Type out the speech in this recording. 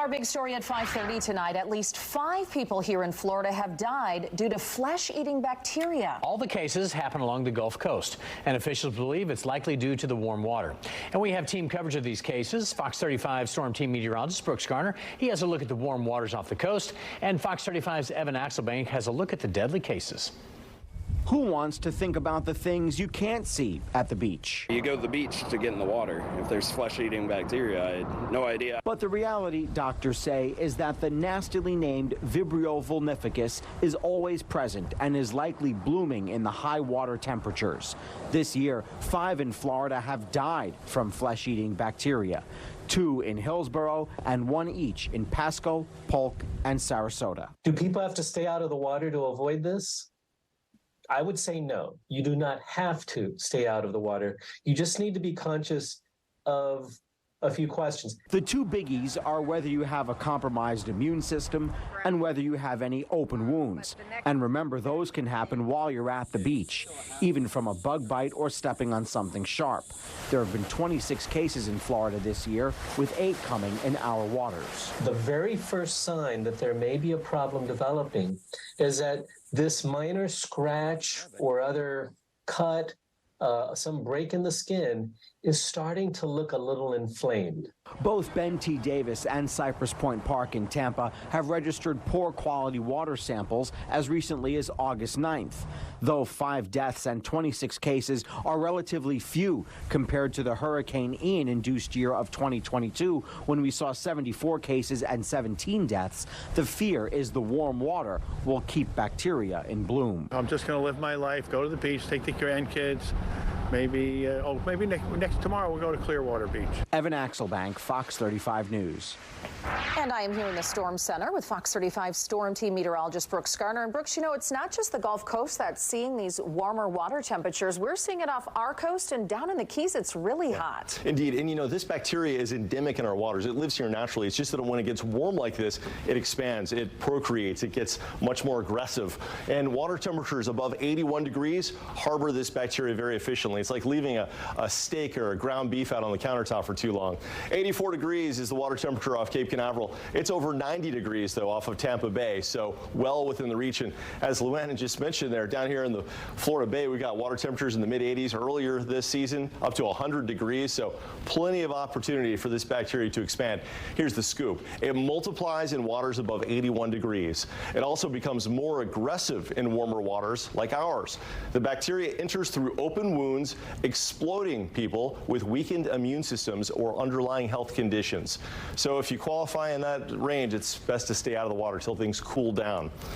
Our big story at 5:30 tonight, at least 5 people here in Florida have died due to flesh-eating bacteria. All the cases happen along the Gulf Coast, and officials believe it's likely due to the warm water. And we have team coverage of these cases. Fox 35 Storm Team meteorologist Brooks Garner, he has a look at the warm waters off the coast, and Fox 35's Evan Axelbank has a look at the deadly cases. Who wants to think about the things you can't see at the beach? You go to the beach to get in the water. If there's flesh-eating bacteria, I had no idea. But the reality, doctors say, is that the nastily named Vibrio vulnificus is always present and is likely blooming in the high water temperatures. This year, 5 in Florida have died from flesh-eating bacteria. 2 in Hillsborough and 1 each in Pasco, Polk, and Sarasota. Do people have to stay out of the water to avoid this? I would say no. You do not have to stay out of the water. You just need to be conscious of a few questions. The 2 biggies are whether you have a compromised immune system and whether you have any open wounds. And remember, those can happen while you're at the beach, even from a bug bite or stepping on something sharp. There have been 26 cases in Florida this year, with 8 coming in our waters. The very first sign that there may be a problem developing is that this minor scratch or other cut, some break in the skin, is starting to look a little inflamed. Both Ben T. Davis and Cypress Point Park in Tampa have registered poor quality water samples as recently as August 9th, though 5 deaths and 26 cases are relatively few compared to the Hurricane Ian-induced year of 2022, when we saw 74 cases and 17 deaths. The fear is the warm water will keep bacteria in bloom. I'm just going to live my life, go to the beach, take the grandkids. Maybe next tomorrow we'll go to Clearwater Beach. Evan Axelbank, Fox 35 News. And I am here in the Storm Center with Fox 35 Storm Team meteorologist Brooks Garner. And Brooks, you know, it's not just the Gulf Coast that's seeing these warmer water temperatures. We're seeing it off our coast, and down in the Keys, it's really hot. Indeed, and you know, this bacteria is endemic in our waters. It lives here naturally. It's just that when it gets warm like this, it expands, it procreates, it gets much more aggressive. And water temperatures above 81 degrees harbor this bacteria very efficiently. It's like leaving a steak or a ground beef out on the countertop for too long. 84 degrees is the water temperature off Cape Canaveral. It's over 90 degrees, though, off of Tampa Bay, so well within the reach. And as Luann just mentioned there, down here in the Florida Bay, we got water temperatures in the mid-80s earlier this season, up to 100 degrees, so plenty of opportunity for this bacteria to expand. Here's the scoop. It multiplies in waters above 81 degrees. It also becomes more aggressive in warmer waters like ours. The bacteria enters through open wounds, exploding people with weakened immune systems or underlying health conditions. So if you qualify in that range, it's best to stay out of the water till things cool down.